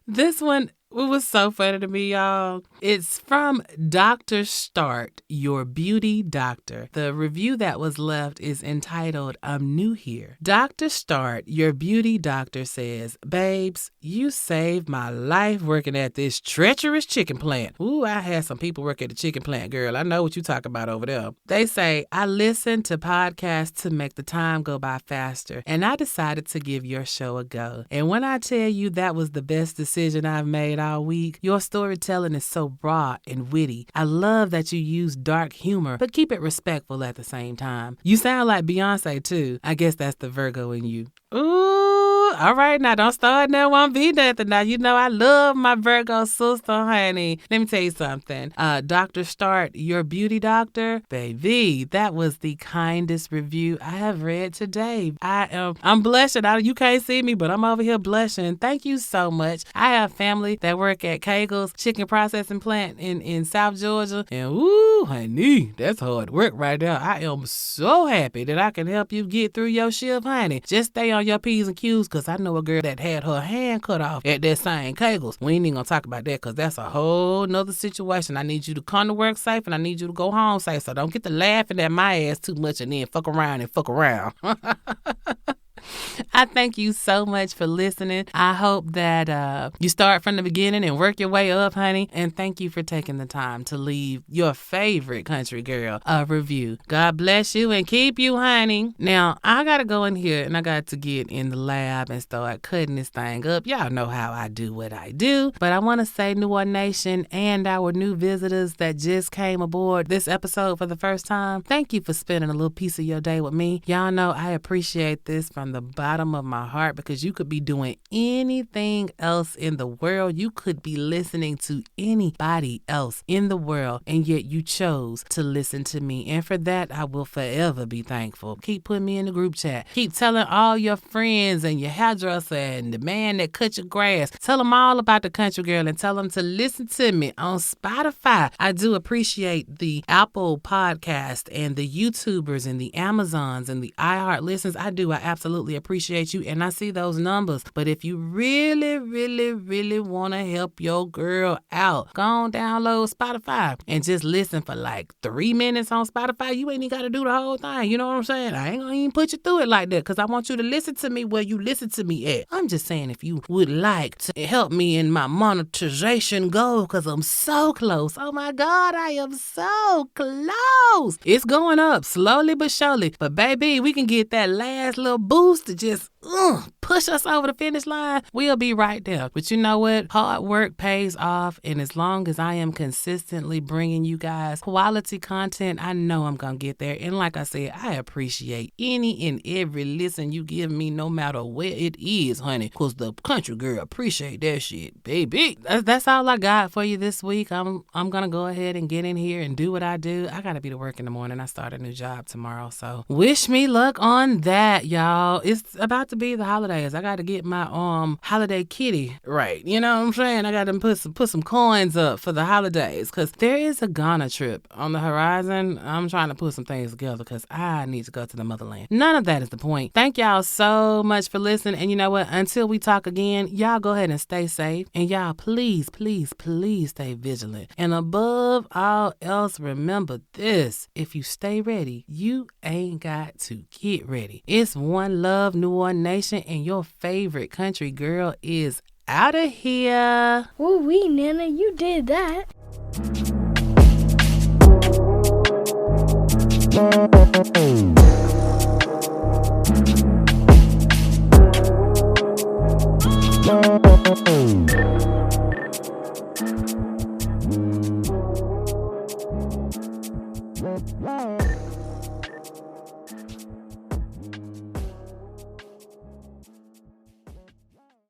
this one. It was so funny to me, y'all. It's from Dr. Start, Your Beauty Doctor. The review that was left is entitled, I'm New Here. Dr. Start, Your Beauty Doctor says, babes, you saved my life working at this treacherous chicken plant. Ooh, I had some people work at the chicken plant, girl. I know what you talk about over there. They say, I listen to podcasts to make the time go by faster, and I decided to give your show a go. And when I tell you that was the best decision I've made all week, your storytelling is so raw and witty. I love that you use dark humor, but keep it respectful at the same time. You sound like Beyonce too. I guess that's the Virgo in you. Ooh, All right, now don't start now. Won't be nothing. Now, you know I love my Virgo sister, honey. Let me tell you something. Dr. Start, your beauty doctor, baby, that was the kindest review I have read today. I'm blushing. You can't see me, but I'm over here blushing. Thank you so much. I have family that work at Kegel's chicken processing plant in South Georgia, and ooh, honey, that's hard work right there. I am so happy that I can help you get through your shift, honey. Just stay on your P's and Q's, because I know a girl that had her hand cut off at that same Kegel's. We ain't even gonna talk about that, because that's a whole nother situation. I need you to come to work safe, and I need you to go home safe, so don't get to laughing at my ass too much and then fuck around. I thank you so much for listening. I hope that you start from the beginning and work your way up, honey. And thank you for taking the time to leave your favorite country girl a review. God bless you and keep you, honey. Now, I got to go in here and I got to get in the lab and start cutting this thing up. Y'all know how I do what I do. But I want to say, Noir Nation and our new visitors that just came aboard this episode for the first time, thank you for spending a little piece of your day with me. Y'all know I appreciate this from the bottom of my heart, because you could be doing anything else in the world. You could be listening to anybody else in the world, and yet you chose to listen to me. And for that, I will forever be thankful. Keep putting me in the group chat. Keep telling all your friends and your hairdresser and the man that cut your grass. Tell them all about the country girl and tell them to listen to me on Spotify. I do appreciate the Apple podcast and the YouTubers and the Amazons and the iHeart listens. I absolutely appreciate you, and I see those numbers. But if you really, really, really want to help your girl out, go on download Spotify and just listen for like 3 minutes on Spotify. You ain't even got to do the whole thing. You know what I'm saying? I ain't gonna even put you through it like that, because I want you to listen to me where you listen to me at. I'm just saying, if you would like to help me in my monetization goal, because I'm so close. Oh my God, I am so close. It's going up slowly but surely. But baby, we can get that last little boost to just push us over the finish line. We'll be right there. But you know what? Hard work pays off. And as long as I am consistently bringing you guys quality content, I know I'm going to get there. And like I said, I appreciate any and every listen you give me, no matter where it is, honey. Because the country girl appreciate that shit, baby. That's all I got for you this week. I'm going to go ahead and get in here and do what I do. I got to be to work in the morning. I start a new job tomorrow. So wish me luck on that, y'all. It's about to be the holidays. I got to get my holiday kitty right. You know what I'm saying? I got to put some coins up for the holidays, because there is a Ghana trip on the horizon. I'm trying to put some things together because I need to go to the motherland. None of that is the point. Thank y'all so much for listening. And you know what? Until we talk again, y'all go ahead and stay safe. And y'all, please, please, please stay vigilant. And above all else, remember this: if you stay ready, you ain't got to get ready. It's one love, Noir Nation, and your favorite country girl is out of here. Woo-wee, Nana, you did that.